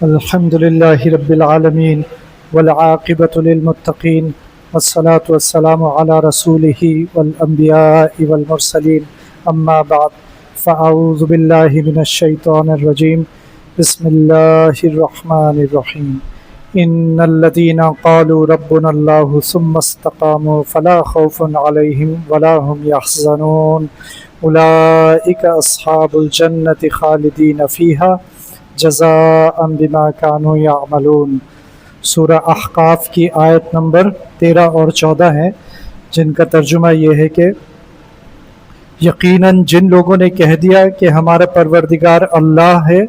الحمد لله رب العالمين والعاقبة للمتقين والصلاة والسلام على رسوله والأنبياء والمرسلين أما بعد فأعوذ بالله من الشيطان الرجيم بسم الله الرحمن الرحيم إن الذين قالوا ربنا الله ثم استقاموا فلا خوف عليهم ولا هم يحزنون أولئك أصحاب الجنة خالدين فيها جزاء بما كانوا يعملون۔ سورہ احقاف کی آیت نمبر 13 اور 14 ہیں، جن کا ترجمہ یہ ہے کہ یقیناً جن لوگوں نے کہہ دیا کہ ہمارا پروردگار اللہ ہے،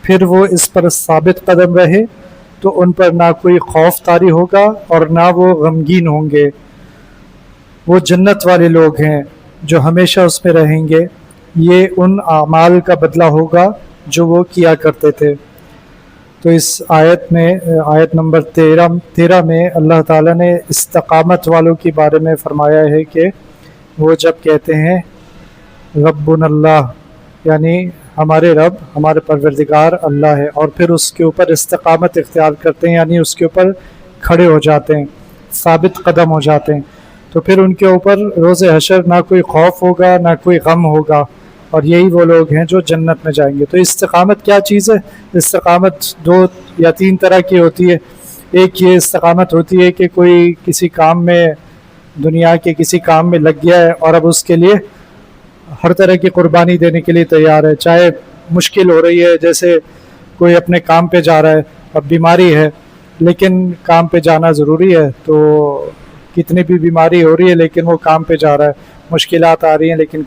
پھر وہ اس پر ثابت قدم رہے تو ان پر نہ کوئی خوف طاری ہوگا اور نہ وہ غمگین ہوں گے۔ وہ جنت والے لوگ ہیں جو ہمیشہ اس میں رہیں گے، یہ ان اعمال کا بدلہ ہوگا جو وہ کیا کرتے تھے۔ تو اس آیت میں آیت نمبر 13 میں اللہ تعالیٰ نے استقامت والوں کے بارے میں فرمایا ہے کہ وہ جب کہتے ہیں ربنا اللہ، یعنی ہمارے رب، ہمارے پروردگار اللہ ہے، اور پھر اس کے اوپر استقامت اختیار کرتے ہیں، یعنی اس کے اوپر کھڑے ہو جاتے ہیں، ثابت قدم ہو جاتے ہیں، تو پھر ان کے اوپر روز حشر نہ کوئی خوف ہوگا نہ کوئی غم ہوگا، اور یہی وہ لوگ ہیں جو جنت میں جائیں گے۔ تو استقامت کیا چیز ہے؟ استقامت 2 یا 3 طرح کی ہوتی ہے۔ ایک یہ استقامت ہوتی ہے کہ کوئی کسی کام میں، دنیا کے کسی کام میں لگ گیا ہے اور اب اس کے لیے ہر طرح کی قربانی دینے کے لیے تیار ہے، چاہے مشکل ہو رہی ہے، جیسے کوئی اپنے کام پہ جا رہا ہے، اب بیماری ہے لیکن کام پہ جانا ضروری ہے، تو کتنی بھی بیماری ہو رہی ہے لیکن وہ کام پہ جا رہا ہے، مشکلات آ رہی ہیں لیکن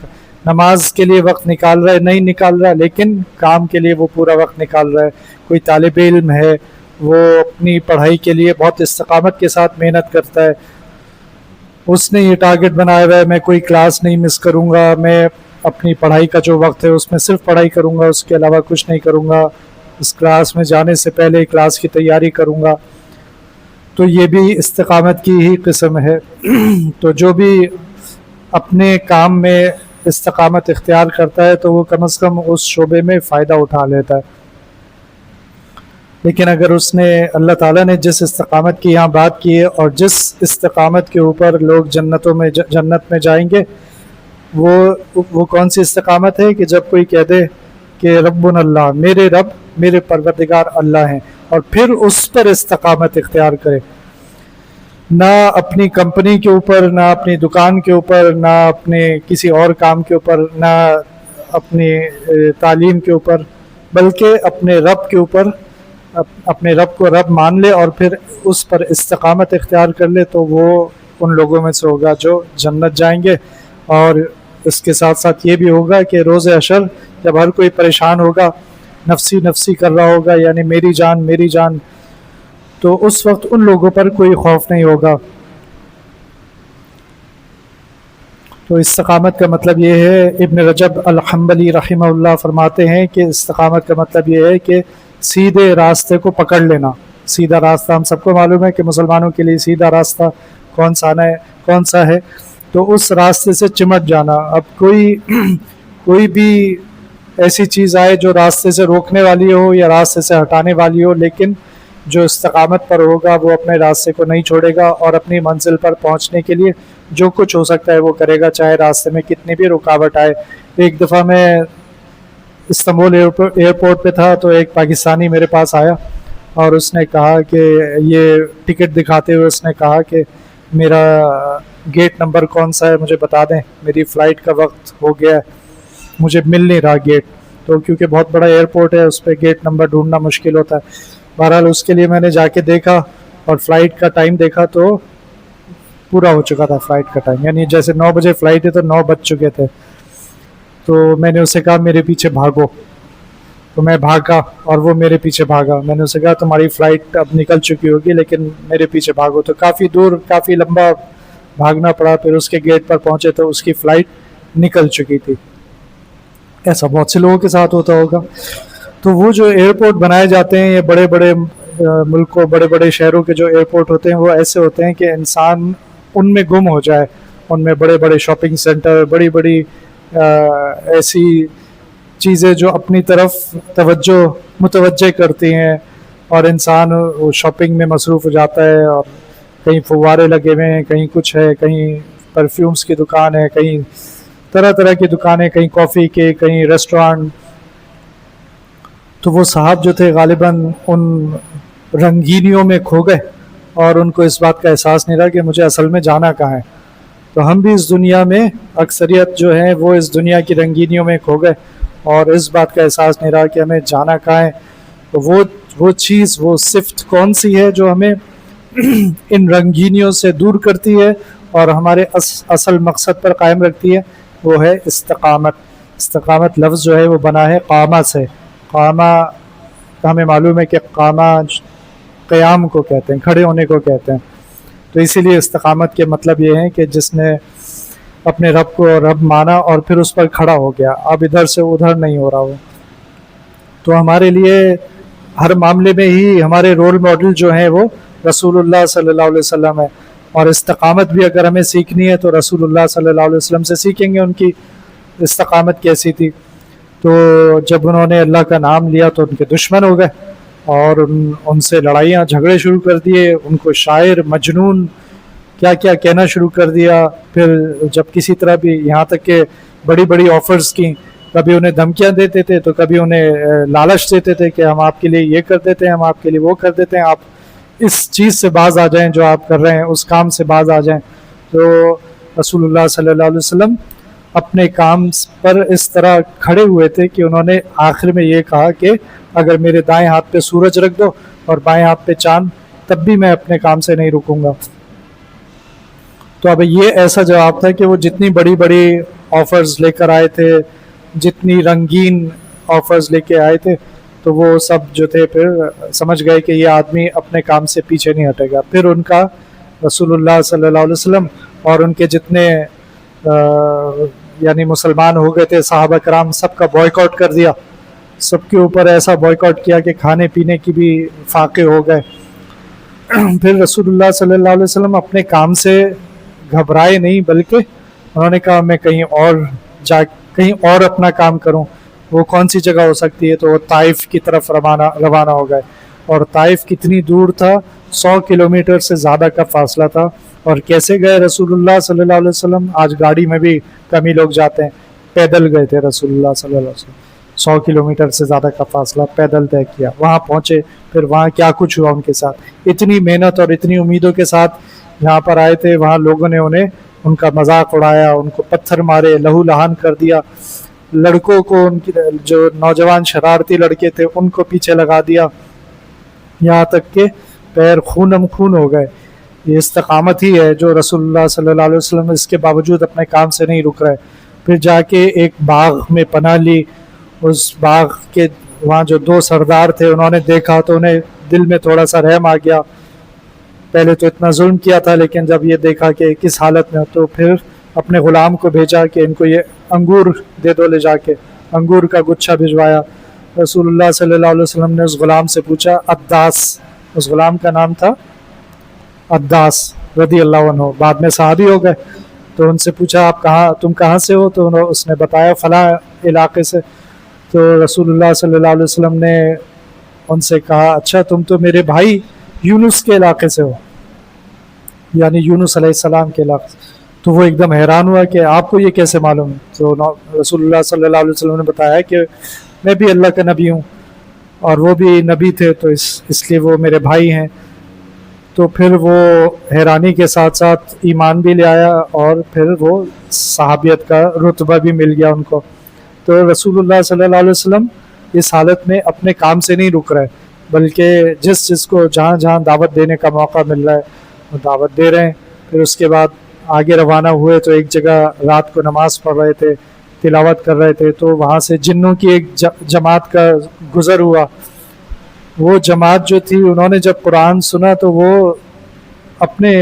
نماز کے لیے وقت نکال رہا ہے، نہیں نکال رہا لیکن کام کے لیے وہ پورا وقت نکال رہا ہے۔ کوئی طالب علم ہے، وہ اپنی پڑھائی کے لیے بہت استقامت کے ساتھ محنت کرتا ہے، اس نے یہ ٹارگٹ بنایا ہوا ہے میں کوئی کلاس نہیں مس کروں گا، میں اپنی پڑھائی کا جو وقت ہے اس میں صرف پڑھائی کروں گا، اس کے علاوہ کچھ نہیں کروں گا، اس کلاس میں جانے سے پہلے کلاس کی تیاری کروں گا، تو یہ بھی استقامت کی ہی قسم ہے۔ تو جو بھی اپنے کام میں استقامت اختیار کرتا ہے تو وہ کم از کم اس شعبے میں فائدہ اٹھا لیتا ہے۔ لیکن اگر اس نے، اللہ تعالیٰ نے جس استقامت کی یہاں بات کی ہے اور جس استقامت کے اوپر لوگ جنت میں جائیں گے، وہ کون سی استقامت ہے کہ جب کوئی کہہ دے کہ ربنا اللہ، میرے رب، میرے پروردگار اللہ ہیں، اور پھر اس پر استقامت اختیار کرے، نہ اپنی کمپنی کے اوپر، نہ اپنی دکان کے اوپر، نہ اپنے کسی اور کام کے اوپر، نہ اپنی تعلیم کے اوپر، بلکہ اپنے رب کے اوپر، اپنے رب کو رب مان لے اور پھر اس پر استقامت اختیار کر لے، تو وہ ان لوگوں میں سے ہوگا جو جنت جائیں گے۔ اور اس کے ساتھ ساتھ یہ بھی ہوگا کہ روز حشر جب ہر کوئی پریشان ہوگا، نفسی نفسی کر رہا ہوگا، یعنی میری جان میری جان، تو اس وقت ان لوگوں پر کوئی خوف نہیں ہوگا۔ تو استقامت کا مطلب یہ ہے، ابن رجب الحنبلی رحمہ اللہ فرماتے ہیں کہ استقامت کا مطلب یہ ہے کہ سیدھے راستے کو پکڑ لینا۔ سیدھا راستہ ہم سب کو معلوم ہے کہ مسلمانوں کے لیے سیدھا راستہ کون سا ہے، تو اس راستے سے چمٹ جانا۔ اب کوئی بھی ایسی چیز آئے جو راستے سے روکنے والی ہو یا راستے سے ہٹانے والی ہو، لیکن جو استقامت پر ہوگا وہ اپنے راستے کو نہیں چھوڑے گا اور اپنی منزل پر پہنچنے کے لیے جو کچھ ہو سکتا ہے وہ کرے گا، چاہے راستے میں کتنی بھی رکاوٹ آئے۔ ایک دفعہ میں استنبول ایئرپورٹ پہ تھا تو ایک پاکستانی میرے پاس آیا اور اس نے کہا کہ یہ ٹکٹ دکھاتے ہوئے اس نے کہا کہ میرا گیٹ نمبر کون سا ہے مجھے بتا دیں، میری فلائٹ کا وقت ہو گیا ہے، مجھے مل نہیں رہا گیٹ، تو کیونکہ بہت بڑا ایئرپورٹ ہے اس پہ گیٹ نمبر ڈھونڈنا مشکل ہوتا ہے۔ بہرحال اس کے لیے میں نے جا کے دیکھا اور فلائٹ کا ٹائم دیکھا تو پورا ہو چکا تھا فلائٹ کا ٹائم، یعنی جیسے 9 بجے فلائٹ ہے تو 9 بج چکے تھے۔ تو میں نے اسے کہا میرے پیچھے بھاگو، تو میں بھاگا اور وہ میرے پیچھے بھاگا۔ میں نے اسے کہا تمہاری فلائٹ اب نکل چکی ہوگی لیکن میرے پیچھے بھاگو، تو کافی دور، کافی لمبا بھاگنا پڑا، پھر اس کے گیٹ پر پہنچے تو اس کی فلائٹ نکل چکی تھی۔ ایسا بہت سے لوگوں کے ساتھ ہوتا ہوگا۔ تو وہ جو ایئرپورٹ بنائے جاتے ہیں، یہ بڑے بڑے ملکوں، بڑے بڑے شہروں کے جو ایئرپورٹ ہوتے ہیں وہ ایسے ہوتے ہیں کہ انسان ان میں گم ہو جائے، ان میں بڑے بڑے شاپنگ سینٹر، بڑی بڑی ایسی چیزیں جو اپنی طرف متوجہ کرتی ہیں، اور انسان وہ شاپنگ میں مصروف ہو جاتا ہے، اور کہیں فوارے لگے ہوئے ہیں، کہیں کچھ ہے، کہیں پرفیومز کی دکان ہے، کہیں طرح طرح کی دکانیں، کہیں کافی کے، کہیں ریسٹورانٹ. تو وہ صاحب جو تھے غالباً ان رنگینیوں میں کھو گئے، اور ان کو اس بات کا احساس نہیں رہا کہ مجھے اصل میں جانا کہاں ہے. تو ہم بھی اس دنیا میں اکثریت جو ہے وہ اس دنیا کی رنگینیوں میں کھو گئے، اور اس بات کا احساس نہیں رہا کہ ہمیں جانا کہاں ہے. تو وہ چیز، وہ صفت کون سی ہے جو ہمیں ان رنگینیوں سے دور کرتی ہے اور ہمارے اصل مقصد پر قائم رکھتی ہے؟ وہ ہے استقامت. استقامت لفظ جو ہے وہ بنا ہے قامہ سے. قامہ ہمیں معلوم ہے کہ قامہ قیام کو کہتے ہیں، کھڑے ہونے کو کہتے ہیں. تو اسی لیے استقامت کے مطلب یہ ہے کہ جس نے اپنے رب کو رب مانا اور پھر اس پر کھڑا ہو گیا، اب ادھر سے ادھر نہیں ہو رہا ہو. تو ہمارے لیے ہر معاملے میں ہی ہمارے رول ماڈل جو ہیں وہ رسول اللہ صلی اللہ علیہ وسلم ہے. اور استقامت بھی اگر ہمیں سیکھنی ہے تو رسول اللہ صلی اللہ علیہ وسلم سے سیکھیں گے ان کی استقامت کیسی تھی. تو جب انہوں نے اللہ کا نام لیا تو ان کے دشمن ہو گئے، اور ان سے لڑائیاں جھگڑے شروع کر دیے، ان کو شاعر، مجنون، کیا کیا کہنا شروع کر دیا. پھر جب کسی طرح بھی، یہاں تک کہ بڑی بڑی آفرز کی، کبھی انہیں دھمکیاں دیتے تھے تو کبھی انہیں لالچ دیتے تھے کہ ہم آپ کے لیے یہ کر دیتے ہیں، ہم آپ کے لیے وہ کر دیتے ہیں، آپ اس چیز سے باز آ جائیں جو آپ کر رہے ہیں، اس کام سے باز آ جائیں. تو رسول اللہ صلی اللہ علیہ وسلم اپنے کام پر اس طرح کھڑے ہوئے تھے کہ انہوں نے آخر میں یہ کہا کہ اگر میرے دائیں ہاتھ پہ سورج رکھ دو اور بائیں ہاتھ پہ چاند، تب بھی میں اپنے کام سے نہیں رکوں گا. تو اب یہ ایسا جواب تھا کہ وہ جتنی بڑی بڑی آفرز لے کر آئے تھے، جتنی رنگین آفرز لے کے آئے تھے، تو وہ سب جو تھے پھر سمجھ گئے کہ یہ آدمی اپنے کام سے پیچھے نہیں ہٹے گا. پھر ان کا رسول اللہ صلی اللہ علیہ وسلم اور ان کے جتنے یعنی مسلمان ہو گئے تھے صحابہ کرام، سب کا بوائیکاٹ کر دیا. سب کے اوپر ایسا بوائیکاٹ کیا کہ کھانے پینے کی بھی فاقے ہو گئے. پھر رسول اللہ صلی اللہ علیہ وسلم اپنے کام سے گھبرائے نہیں، بلکہ انہوں نے کہا میں کہیں اور اپنا کام کروں. وہ کون سی جگہ ہو سکتی ہے؟ تو وہ طائف کی طرف روانہ ہو گئے. اور طائف کتنی دور تھا؟ 100 کلومیٹر سے زیادہ کا فاصلہ تھا. اور کیسے گئے رسول اللہ صلی اللہ علیہ وسلم؟ آج گاڑی میں بھی کم ہی لوگ جاتے ہیں، پیدل گئے تھے رسول اللہ صلی اللہ علیہ وسلم. 100 کلومیٹر سے زیادہ کا فاصلہ پیدل طے کیا. وہاں پہنچے، پھر وہاں کیا کچھ ہوا ان کے ساتھ. اتنی محنت اور اتنی امیدوں کے ساتھ یہاں پر آئے تھے، وہاں لوگوں نے ان کا مذاق اڑایا، ان کو پتھر مارے، لہو لہان کر دیا. لڑکوں کو، ان کی جو نوجوان شرارتی لڑکے تھے ان کو پیچھے لگا دیا، یہاں تک کہ پیر خونم خون ہو گئے. یہ استقامت ہی ہے جو رسول اللہ صلی اللہ علیہ وسلم اس کے باوجود اپنے کام سے نہیں رک رہے. پھر جا کے ایک باغ میں پناہ لی. اس باغ کے وہاں جو 2 سردار تھے، انہوں نے دیکھا تو انہیں دل میں تھوڑا سا رحم آ گیا. پہلے تو اتنا ظلم کیا تھا، لیکن جب یہ دیکھا کہ کس حالت میں، تو پھر اپنے غلام کو بھیجا کہ ان کو یہ انگور دے دو. لے جا کے انگور کا گچھا بھجوایا. رسول اللہ صلی اللہ علیہ وسلم نے اس غلام سے پوچھا، عداس، اس غلام کا نام تھا عداس رضی اللہ عنہ، بعد میں صحابی ہو گئے. تو ان سے پوچھا تم کہاں سے ہو؟ تو اس نے بتایا فلاں علاقے سے. تو رسول اللہ صلی اللہ علیہ وسلم نے ان سے کہا اچھا تم تو میرے بھائی یونس کے علاقے سے ہو، یعنی یونس علیہ السلام کے علاقے سے. تو وہ ایک دم حیران ہوا کہ آپ کو یہ کیسے معلوم؟ تو رسول اللہ صلی اللہ علیہ وسلم نے بتایا کہ میں بھی اللہ کا نبی ہوں اور وہ بھی نبی تھے، تو اس لیے وہ میرے بھائی ہیں. تو پھر وہ حیرانی کے ساتھ ساتھ ایمان بھی لے آیا، اور پھر وہ صحابیت کا رتبہ بھی مل گیا ان کو. تو رسول اللہ صلی اللہ علیہ وسلم اس حالت میں اپنے کام سے نہیں رک رہے، بلکہ جس کو جہاں جہاں دعوت دینے کا موقع مل رہا ہے وہ دعوت دے رہے ہیں. پھر اس کے بعد آگے روانہ ہوئے تو ایک جگہ رات کو نماز پڑھ رہے تھے، تلاوت کر رہے تھے. تو وہاں سے جنوں کی ایک جماعت کا گزر ہوا. وہ جماعت جو تھی، انہوں نے جب قرآن سنا تو وہ اپنے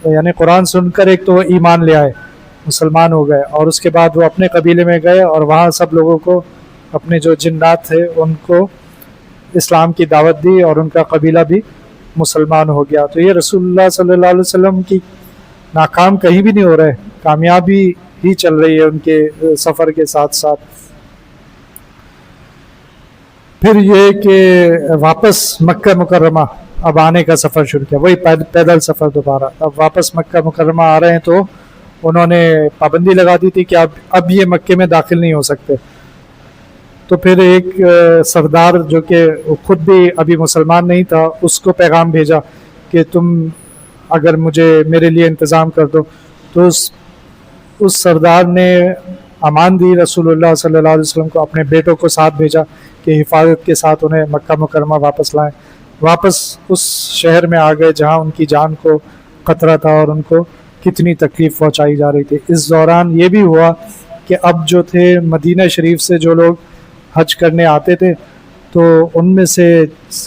یعنی قرآن سن کر ایک تو ایمان لے آئے، مسلمان ہو گئے، اور اس کے بعد وہ اپنے قبیلے میں گئے اور وہاں سب لوگوں کو، اپنے جو جنات تھے ان کو اسلام کی دعوت دی، اور ان کا قبیلہ بھی مسلمان ہو گیا. تو یہ رسول اللہ صلی اللہ علیہ وسلم کی ناکام کہیں بھی نہیں ہو رہے، کامیابی ہی چل رہی ہے ان کے سفر کے ساتھ ساتھ. پھر یہ کہ واپس مکہ مکرمہ اب آنے کا سفر شروع کیا، وہی پیدل سفر دوبارہ. اب واپس مکہ مکرمہ آ رہے ہیں تو انہوں نے پابندی لگا دی تھی کہ اب یہ مکے میں داخل نہیں ہو سکتے. تو پھر ایک سردار جو کہ خود بھی ابھی مسلمان نہیں تھا، اس کو پیغام بھیجا کہ تم اگر میرے لیے انتظام کر دو. تو اس سردار نے امان دی رسول اللہ صلی اللہ علیہ وسلم کو، اپنے بیٹوں کو ساتھ بھیجا کہ حفاظت کے ساتھ انہیں مکہ مکرمہ واپس لائیں. واپس اس شہر میں آ گئے جہاں ان کی جان کو خطرہ تھا اور ان کو کتنی تکلیف پہنچائی جا رہی تھی. اس دوران یہ بھی ہوا کہ اب جو تھے مدینہ شریف سے جو لوگ حج کرنے آتے تھے تو ان میں سے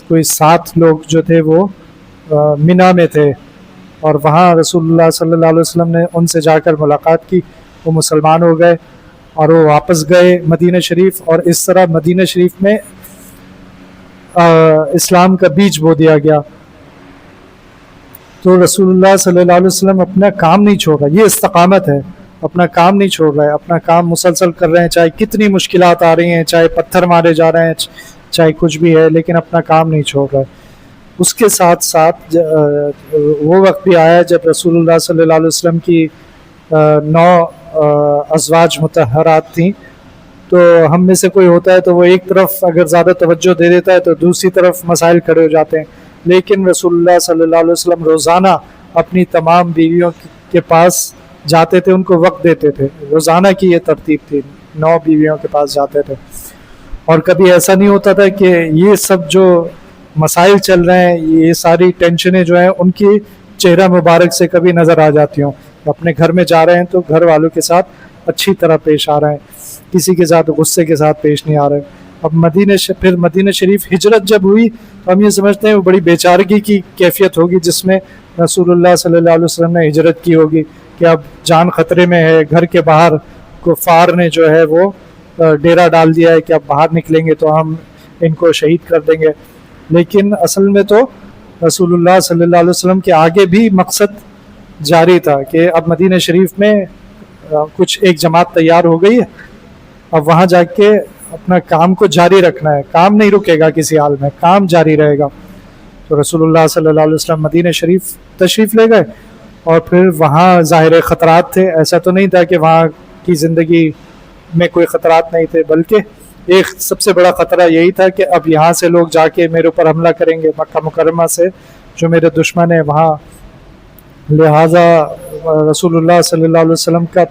کوئی 7 لوگ جو تھے وہ منی میں تھے، اور وہاں رسول اللہ صلی اللہ علیہ وسلم نے ان سے جا کر ملاقات کی. وہ مسلمان ہو گئے اور وہ واپس گئے مدینہ شریف، اور اس طرح مدینہ شریف میں اسلام کا بیج بو دیا گیا. تو رسول اللہ صلی اللہ علیہ وسلم اپنا کام نہیں چھوڑ رہا. یہ استقامت ہے، اپنا کام نہیں چھوڑ رہا ہے، اپنا کام مسلسل کر رہے ہیں، چاہے کتنی مشکلات آ رہی ہیں، چاہے پتھر مارے جا رہے ہیں، چاہے کچھ بھی ہے، لیکن اپنا کام نہیں چھوڑ رہا ہے. اس کے ساتھ ساتھ وہ وقت بھی آیا جب رسول اللہ صلی اللہ علیہ وسلم کی 9 ازواج مطہرات تھیں. تو ہم میں سے کوئی ہوتا ہے تو وہ ایک طرف اگر زیادہ توجہ دے دیتا ہے تو دوسری طرف مسائل کھڑے ہو جاتے ہیں. لیکن رسول اللہ صلی اللہ علیہ وسلم روزانہ اپنی تمام بیویوں کے پاس جاتے تھے، ان کو وقت دیتے تھے. روزانہ کی یہ ترتیب تھی، 9 بیویوں کے پاس جاتے تھے. اور کبھی ایسا نہیں ہوتا تھا کہ یہ سب جو مسائل چل رہے ہیں، یہ ساری ٹینشنیں جو ہیں ان کی چہرہ مبارک سے کبھی نظر آ جاتی ہوں. اپنے گھر میں جا رہے ہیں تو گھر والوں کے ساتھ اچھی طرح پیش آ رہے ہیں، کسی کے ساتھ غصے کے ساتھ پیش نہیں آ رہے. اب پھر مدینہ شریف ہجرت جب ہوئی تو ہم یہ سمجھتے ہیں وہ بڑی بیچارگی کی کیفیت ہوگی جس میں رسول اللہ صلی اللہ علیہ وسلم نے ہجرت کی ہوگی کہ اب جان خطرے میں ہے. گھر کے باہر کفار نے جو ہے وہ ڈیرا ڈال دیا ہے کہ اب باہر نکلیں گے تو ہم ان کو شہید کر دیں گے. لیکن اصل میں تو رسول اللہ صلی اللہ علیہ وسلم کے آگے بھی مقصد جاری تھا کہ اب مدینہ شریف میں کچھ ایک جماعت تیار ہو گئی ہے، اب وہاں جا کے اپنا کام کو جاری رکھنا ہے. کام نہیں رکے گا کسی حال میں، کام جاری رہے گا. تو رسول اللہ صلی اللہ علیہ وسلم مدینہ شریف تشریف لے گئے، اور پھر وہاں ظاہر خطرات تھے. ایسا تو نہیں تھا کہ وہاں کی زندگی میں کوئی خطرات نہیں تھے، بلکہ ایک سب سے بڑا خطرہ یہی تھا کہ اب یہاں سے لوگ جا کے میرے اوپر حملہ کریں گے، مکہ مکرمہ سے جو میرے دشمن ہیں وہاں. لہٰذا رسول اللہ صلی اللہ علیہ وسلم کا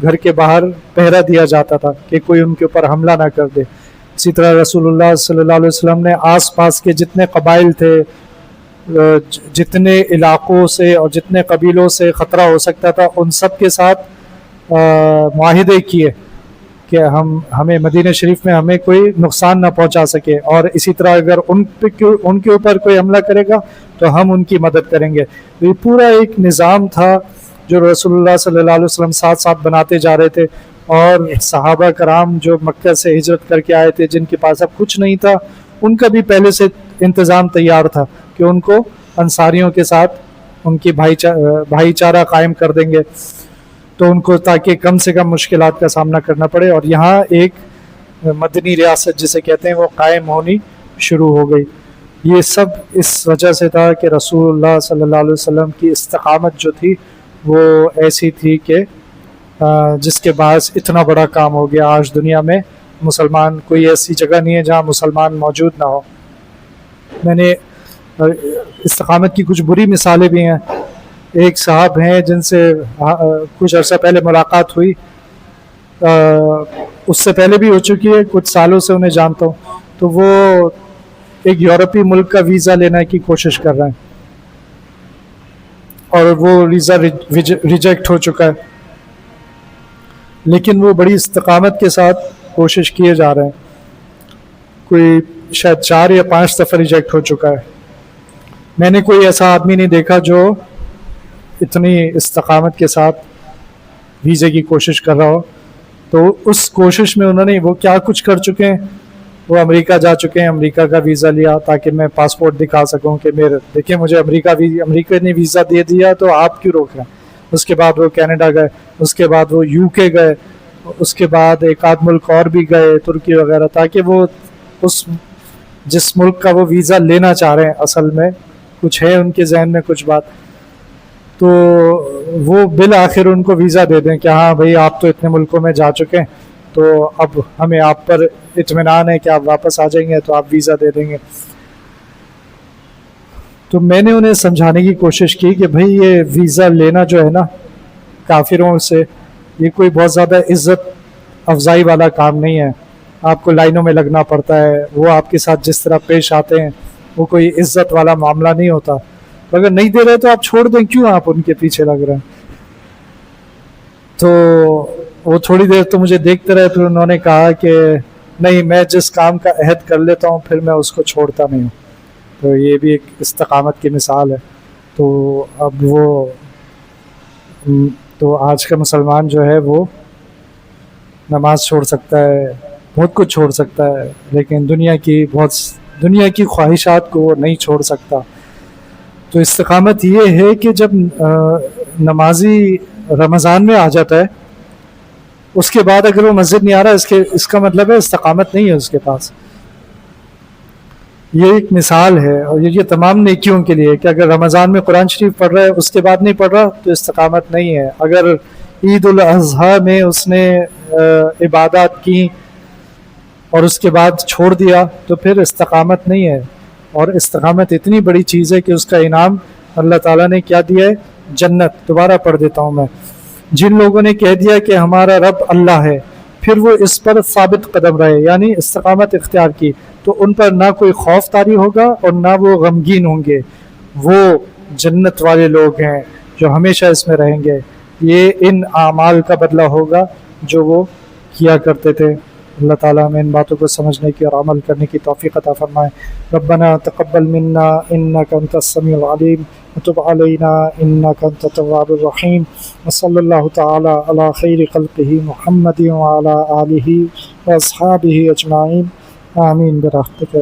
گھر کے باہر پہرا دیا جاتا تھا کہ کوئی ان کے اوپر حملہ نہ کر دے. اسی طرح رسول اللہ صلی اللہ علیہ وسلم نے آس پاس کے جتنے قبائل تھے، جتنے علاقوں سے اور جتنے قبیلوں سے خطرہ ہو سکتا تھا، ان سب کے ساتھ معاہدے کیے کہ ہمیں مدینہ شریف میں ہمیں کوئی نقصان نہ پہنچا سکے، اور اسی طرح اگر ان کے اوپر کوئی حملہ کرے گا تو ہم ان کی مدد کریں گے. تو یہ پورا ایک نظام تھا جو رسول اللہ صلی اللہ علیہ وسلم ساتھ ساتھ بناتے جا رہے تھے. اور صحابہ کرام جو مکہ سے ہجرت کر کے آئے تھے، جن کے پاس اب کچھ نہیں تھا، ان کا بھی پہلے سے انتظام تیار تھا کہ ان کو انصاریوں کے ساتھ ان کی بھائی چارہ قائم کر دیں گے، تو ان کو تاکہ کم سے کم مشکلات کا سامنا کرنا پڑے. اور یہاں ایک مدنی ریاست جسے کہتے ہیں وہ قائم ہونی شروع ہو گئی. یہ سب اس وجہ سے تھا کہ رسول اللہ صلی اللہ علیہ وسلم کی استقامت جو تھی وہ ایسی تھی کہ جس کے باعث اتنا بڑا کام ہو گیا. آج دنیا میں مسلمان کوئی ایسی جگہ نہیں ہے جہاں مسلمان موجود نہ ہو. میں نے استقامت کی کچھ بری مثالیں بھی ہیں. ایک صاحب ہیں جن سے کچھ عرصہ پہلے ملاقات ہوئی، اس سے پہلے بھی ہو چکی ہے، کچھ سالوں سے انہیں جانتا ہوں. تو وہ ایک یورپی ملک کا ویزا لینے کی کوشش کر رہے ہیں اور وہ ویزا ریجیکٹ ہو چکا ہے، لیکن وہ بڑی استقامت کے ساتھ کوشش کیے جا رہے ہیں. کوئی شاید 4 یا 5 دفعہ ریجیکٹ ہو چکا ہے. میں نے کوئی ایسا آدمی نہیں دیکھا جو اتنی استقامت کے ساتھ ویزے کی کوشش کر رہا ہو. تو اس کوشش میں انہوں نے وہ کیا کچھ کر چکے ہیں. وہ امریکہ جا چکے ہیں، امریکہ کا ویزا لیا تاکہ میں پاسپورٹ دکھا سکوں کہ دیکھیں مجھے امریکہ نے ویزا دے دیا تو آپ کیوں روک رہے ہیں. اس کے بعد وہ کینیڈا گئے، اس کے بعد وہ UK گئے، اس کے بعد ایک آدھ ملک اور بھی گئے، ترکی وغیرہ، تاکہ وہ اس جس ملک کا وہ ویزا لینا چاہ رہے ہیں، اصل میں کچھ ہے ان کے ذہن میں کچھ بات، تو وہ بالآخر ان کو ویزا دے دیں کہ ہاں بھائی آپ تو اتنے ملکوں میں جا چکے ہیں، تو اب ہمیں آپ پر اطمینان ہے کہ آپ واپس آ جائیں گے، تو آپ ویزا دے دیں گے۔ تو میں نے انہیں سمجھانے کی کوشش کی کہ بھائی یہ ویزا لینا جو ہے نا کافروں سے، یہ کوئی بہت زیادہ عزت افزائی والا کام نہیں ہے، آپ کو لائنوں میں لگنا پڑتا ہے، وہ آپ کے ساتھ جس طرح پیش آتے ہیں وہ کوئی عزت والا معاملہ نہیں ہوتا، اگر نہیں دے رہے تو آپ چھوڑ دیں، کیوں آپ ان کے پیچھے لگ رہے ہیں۔ تو وہ تھوڑی دیر تو مجھے دیکھتے رہے، پھر انہوں نے کہا کہ نہیں، میں جس کام کا عہد کر لیتا ہوں پھر میں اس کو چھوڑتا نہیں ہوں۔ تو یہ بھی ایک استقامت کی مثال ہے۔ تو اب وہ تو آج کا مسلمان جو ہے وہ نماز چھوڑ سکتا ہے، بہت کچھ چھوڑ سکتا ہے، لیکن دنیا کی خواہشات کو وہ نہیں چھوڑ سکتا۔ تو استقامت یہ ہے کہ جب نمازی رمضان میں آ جاتا ہے، اس کے بعد اگر وہ مسجد نہیں آ رہا، اس کا مطلب ہے استقامت نہیں ہے اس کے پاس۔ یہ ایک مثال ہے، اور یہ تمام نیکیوں کے لیے کہ اگر رمضان میں قرآن شریف پڑھ رہا ہے، اس کے بعد نہیں پڑھ رہا تو استقامت نہیں ہے۔ اگر عید الاضحیٰ میں اس نے عبادات کی اور اس کے بعد چھوڑ دیا تو پھر استقامت نہیں ہے۔ اور استقامت اتنی بڑی چیز ہے کہ اس کا انعام اللہ تعالیٰ نے کیا دیا ہے؟ جنت۔ دوبارہ پڑھ دیتا ہوں میں، جن لوگوں نے کہہ دیا کہ ہمارا رب اللہ ہے، پھر وہ اس پر ثابت قدم رہے، یعنی استقامت اختیار کی، تو ان پر نہ کوئی خوف طاری ہوگا اور نہ وہ غمگین ہوں گے، وہ جنت والے لوگ ہیں جو ہمیشہ اس میں رہیں گے۔ یہ ان اعمال کا بدلہ ہوگا جو وہ کیا کرتے تھے۔ اللہ تعالیٰ ہمیں ان باتوں کو سمجھنے کی اور عمل کرنے کی توفیق عطا فرمائے۔ ربنا تقبل منا انک انت السمیع العلیم وتب علینا انک انت التواب الرحیم، وصلی اللہ تعالی علی خیر خلقہ محمد وعلی آلہ واصحابہ اجمعین، آمین برحمتک۔